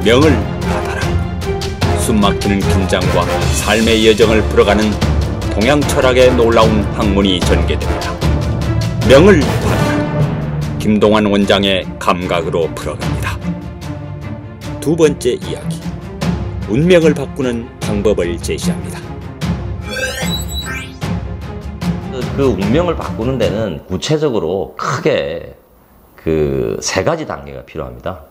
명을 받아라. 숨막히는 긴장과 삶의 여정을 풀어가는 동양 철학의 놀라운 학문이 전개됩니다. 명을 받아라. 김동완 원장의 감각으로 풀어갑니다. 두 번째 이야기, 운명을 바꾸는 방법을 제시합니다. 그 운명을 바꾸는 데는 구체적으로 크게 세 가지 단계가 필요합니다.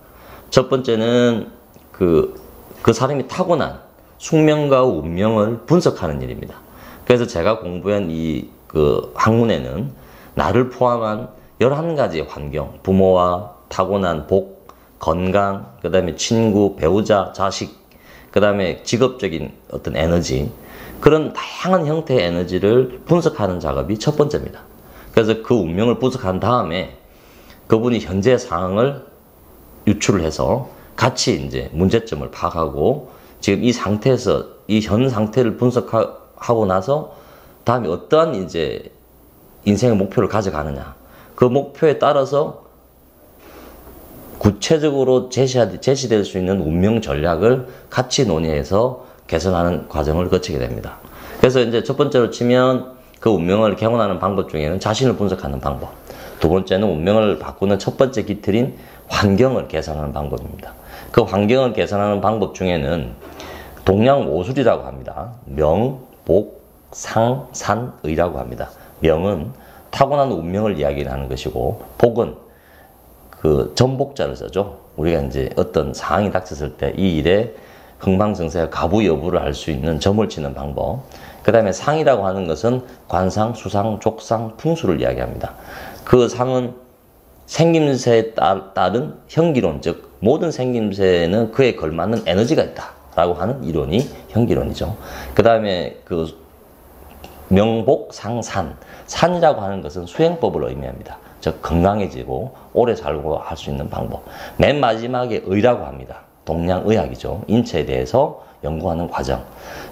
첫 번째는 그 사람이 타고난 숙명과 운명을 분석하는 일입니다. 그래서 제가 공부한 이 학문에는 나를 포함한 11가지의 환경, 부모와 타고난 복, 건강, 그 다음에 친구, 배우자, 자식, 그 다음에 직업적인 어떤 에너지, 그런 다양한 형태의 에너지를 분석하는 작업이 첫 번째입니다. 그래서 그 운명을 분석한 다음에 그분이 현재 상황을 유출을 해서 같이 이제 문제점을 파악하고 지금 이 상태에서 이 현 상태를 분석하고 나서 다음에 어떠한 이제 인생의 목표를 가져가느냐, 그 목표에 따라서 구체적으로 제시될 수 있는 운명 전략을 같이 논의해서 개선하는 과정을 거치게 됩니다. 그래서 이제 첫 번째로 치면 그 운명을 개선하는 방법 중에는 자신을 분석하는 방법, 두 번째는 운명을 바꾸는 첫 번째 기틀인 환경을 개선하는 방법입니다. 그 환경을 개선하는 방법 중에는 동양오술이라고 합니다. 명, 복, 상, 산, 의라고 합니다. 명은 타고난 운명을 이야기하는 것이고, 복은 그 전복자를 써죠. 우리가 이제 어떤 상황이 닥쳤을 때 이 일에 흥망성쇠 가부 여부를 알 수 있는 점을 치는 방법. 그 다음에 상이라고 하는 것은 관상, 수상, 족상, 풍수를 이야기합니다. 그 상은 생김새에 따른 형기론, 즉 모든 생김새에는 그에 걸맞는 에너지가 있다라고 하는 이론이 형기론이죠. 그 다음에 그 명복, 상, 산. 산이라고 하는 것은 수행법을 의미합니다. 즉 건강해지고 오래 살고 할 수 있는 방법. 맨 마지막에 의라고 합니다. 동양의학이죠. 인체에 대해서 연구하는 과정.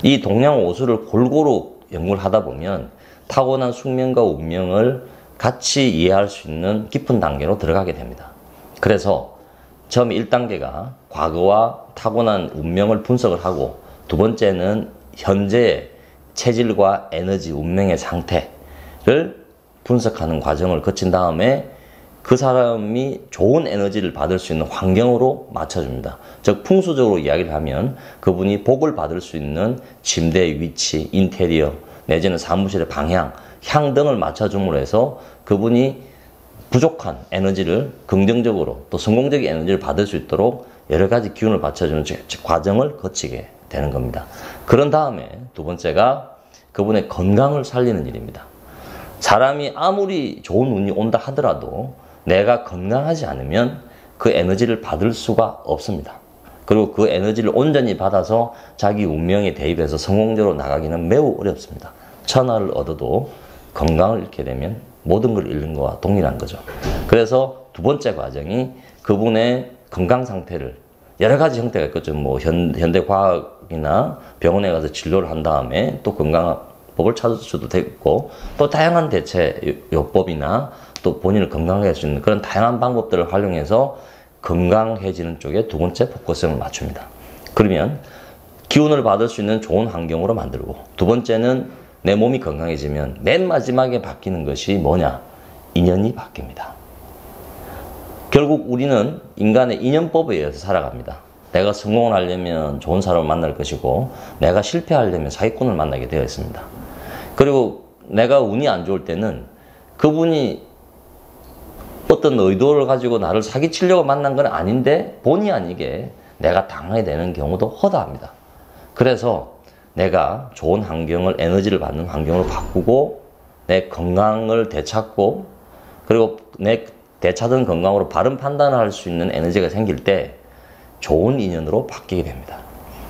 이 동양오술을 골고루 연구를 하다 보면 타고난 숙명과 운명을 같이 이해할 수 있는 깊은 단계로 들어가게 됩니다. 그래서 처음 1단계가 과거와 타고난 운명을 분석을 하고, 두 번째는 현재의 체질과 에너지, 운명의 상태를 분석하는 과정을 거친 다음에 그 사람이 좋은 에너지를 받을 수 있는 환경으로 맞춰줍니다. 즉 풍수적으로 이야기를 하면 그분이 복을 받을 수 있는 침대의 위치, 인테리어, 내지는 사무실의 방향, 향 등을 맞춰줌으로 해서 그분이 부족한 에너지를 긍정적으로 또 성공적인 에너지를 받을 수 있도록 여러 가지 기운을 받쳐주는 과정을 거치게 되는 겁니다. 그런 다음에 두 번째가 그분의 건강을 살리는 일입니다. 사람이 아무리 좋은 운이 온다 하더라도 내가 건강하지 않으면 그 에너지를 받을 수가 없습니다. 그리고 그 에너지를 온전히 받아서 자기 운명에 대입해서 성공적으로 나가기는 매우 어렵습니다. 천하를 얻어도 건강을 잃게 되면 모든 걸 잃는 것과 동일한 거죠. 그래서 두 번째 과정이 그분의 건강 상태를, 여러 가지 형태가 있겠죠. 뭐 현대과학이나 병원에 가서 진료를 한 다음에 또 건강법을 찾을 수도 되고, 또 다양한 대체 요법이나 또 본인을 건강하게 할 수 있는 그런 다양한 방법들을 활용해서 건강해지는 쪽에 두 번째 포커스를 맞춥니다. 그러면 기운을 받을 수 있는 좋은 환경으로 만들고, 두 번째는 내 몸이 건강해지면 맨 마지막에 바뀌는 것이 뭐냐? 인연이 바뀝니다. 결국 우리는 인간의 인연법에 의해서 살아갑니다. 내가 성공을 하려면 좋은 사람을 만날 것이고, 내가 실패하려면 사기꾼을 만나게 되어 있습니다. 그리고 내가 운이 안 좋을 때는 그분이 어떤 의도를 가지고 나를 사기치려고 만난 건 아닌데 본의 아니게 내가 당하게 되는 경우도 허다합니다. 그래서 내가 좋은 환경을, 에너지를 받는 환경으로 바꾸고 내 건강을 되찾고, 그리고 내 되찾은 건강으로 바른 판단을 할 수 있는 에너지가 생길 때 좋은 인연으로 바뀌게 됩니다.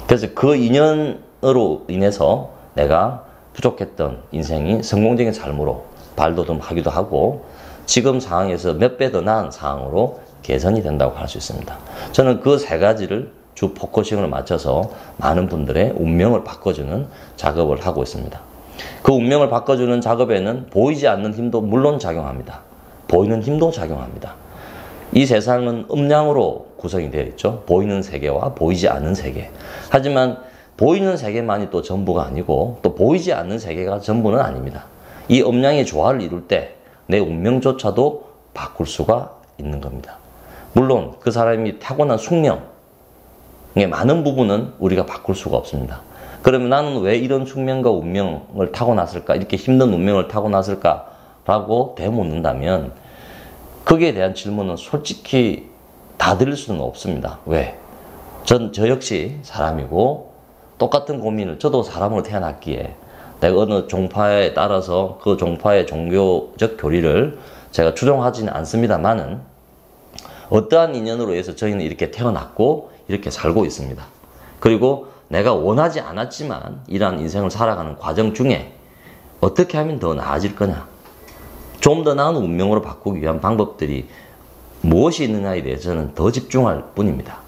그래서 그 인연으로 인해서 내가 부족했던 인생이 성공적인 삶으로 발돋움하기도 하고, 지금 상황에서 몇 배 더 나은 상황으로 개선이 된다고 할 수 있습니다. 저는 그 세 가지를 주 포커싱을 맞춰서 많은 분들의 운명을 바꿔주는 작업을 하고 있습니다. 그 운명을 바꿔주는 작업에는 보이지 않는 힘도 물론 작용합니다. 보이는 힘도 작용합니다. 이 세상은 음량으로 구성이 되어 있죠. 보이는 세계와 보이지 않는 세계. 하지만 보이는 세계만이 또 전부가 아니고 또 보이지 않는 세계가 전부는 아닙니다. 이 음량의 조화를 이룰 때 내 운명조차도 바꿀 수가 있는 겁니다. 물론 그 사람이 타고난 숙명의 많은 부분은 우리가 바꿀 수가 없습니다. 그러면 나는 왜 이런 숙명과 운명을 타고났을까? 이렇게 힘든 운명을 타고났을까? 라고 되묻는다면 거기에 대한 질문은 솔직히 다 드릴 수는 없습니다. 왜? 저 역시 사람이고 똑같은 고민을 저도 사람으로 태어났기에 내가 어느 종파에 따라서 그 종파의 종교적 교리를 제가 추종하지는 않습니다만은 어떠한 인연으로 해서 저희는 이렇게 태어났고 이렇게 살고 있습니다. 그리고 내가 원하지 않았지만 이러한 인생을 살아가는 과정 중에 어떻게 하면 더 나아질 거냐, 좀 더 나은 운명으로 바꾸기 위한 방법들이 무엇이 있느냐에 대해서는 더 집중할 뿐입니다.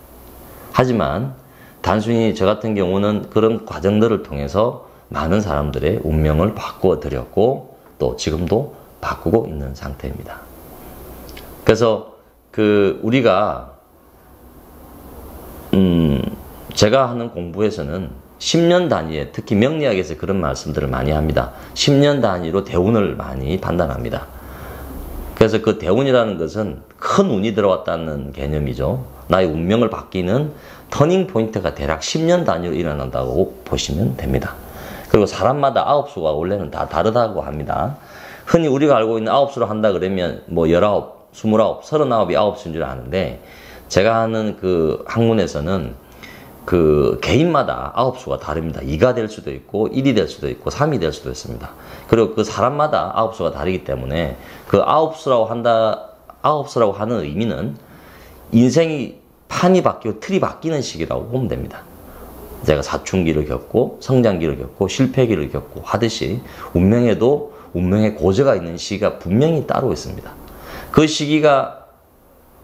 하지만 단순히 저 같은 경우는 그런 과정들을 통해서 많은 사람들의 운명을 바꾸어 드렸고 또 지금도 바꾸고 있는 상태입니다. 그래서 우리가 제가 하는 공부에서는 10년 단위에, 특히 명리학에서 그런 말씀들을 많이 합니다. 10년 단위로 대운을 많이 판단합니다. 그래서 그 대운이라는 것은 큰 운이 들어왔다는 개념이죠. 나의 운명을 바뀌는 터닝 포인트가 대략 10년 단위로 일어난다고 보시면 됩니다. 그리고 사람마다 9수가 원래는 다 다르다고 합니다. 흔히 우리가 알고 있는 9수로 한다 그러면 뭐 19, 29, 39이 9수인 줄 아는데, 제가 하는 그 학문에서는 그 개인마다 9수가 다릅니다. 2가 될 수도 있고 1이 될 수도 있고 3이 될 수도 있습니다. 그리고 그 사람마다 9수가 다르기 때문에 그 9수라고 하는 의미는 인생이 판이 바뀌고 틀이 바뀌는 시기라고 보면 됩니다. 제가 사춘기를 겪고 성장기를 겪고 실패기를 겪고 하듯이 운명에도 운명의 고저가 있는 시기가 분명히 따로 있습니다. 그 시기가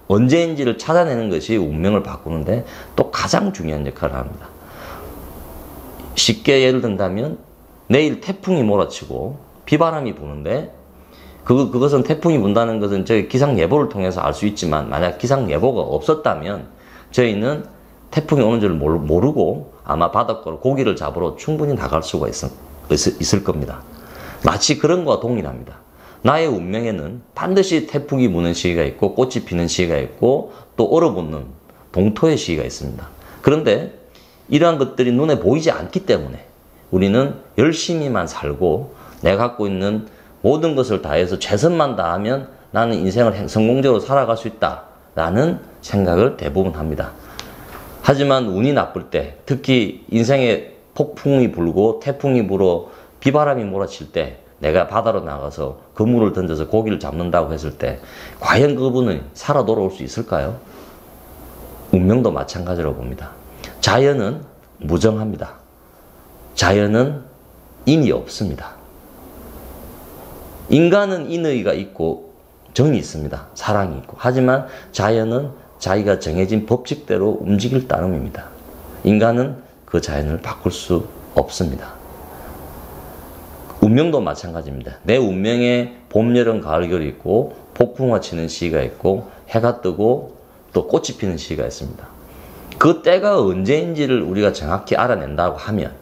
언제인지를 찾아내는 것이 운명을 바꾸는데 또 가장 중요한 역할을 합니다. 쉽게 예를 든다면 내일 태풍이 몰아치고 비바람이 부는데 그것은 태풍이 분다는 것은 저희 기상예보를 통해서 알 수 있지만, 만약 기상예보가 없었다면 저희는 태풍이 오는 줄 모르고 아마 바닷가로 고기를 잡으러 충분히 나갈 수가 있을 겁니다. 마치 그런 거와 동일합니다. 나의 운명에는 반드시 태풍이 부는 시기가 있고 꽃이 피는 시기가 있고 또 얼어붙는 동토의 시기가 있습니다. 그런데 이러한 것들이 눈에 보이지 않기 때문에 우리는 열심히만 살고 내가 갖고 있는 모든 것을 다해서 최선만 다하면 나는 인생을 성공적으로 살아갈 수 있다라는 생각을 대부분 합니다. 하지만 운이 나쁠 때, 특히 인생에 폭풍이 불고 태풍이 불어 비바람이 몰아칠 때 내가 바다로 나가서 그물을 던져서 고기를 잡는다고 했을 때 과연 그분은 살아 돌아올 수 있을까요? 운명도 마찬가지로 봅니다. 자연은 무정합니다. 자연은 인이 없습니다. 인간은 인의가 있고 정이 있습니다. 사랑이 있고. 하지만 자연은 자기가 정해진 법칙대로 움직일 따름입니다. 인간은 그 자연을 바꿀 수 없습니다. 운명도 마찬가지입니다. 내 운명에 봄, 여름, 가을, 겨울이 있고 폭풍과 치는 시기가 있고 해가 뜨고 또 꽃이 피는 시기가 있습니다. 그 때가 언제인지를 우리가 정확히 알아낸다고 하면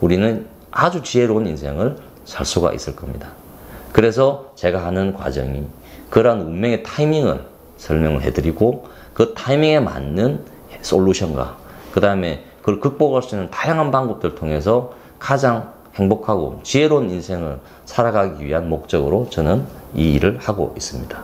우리는 아주 지혜로운 인생을 살 수가 있을 겁니다. 그래서 제가 하는 과정이 그러한 운명의 타이밍을 설명을 해드리고 그 타이밍에 맞는 솔루션과 그 다음에 그걸 극복할 수 있는 다양한 방법들을 통해서 가장 행복하고 지혜로운 인생을 살아가기 위한 목적으로 저는 이 일을 하고 있습니다.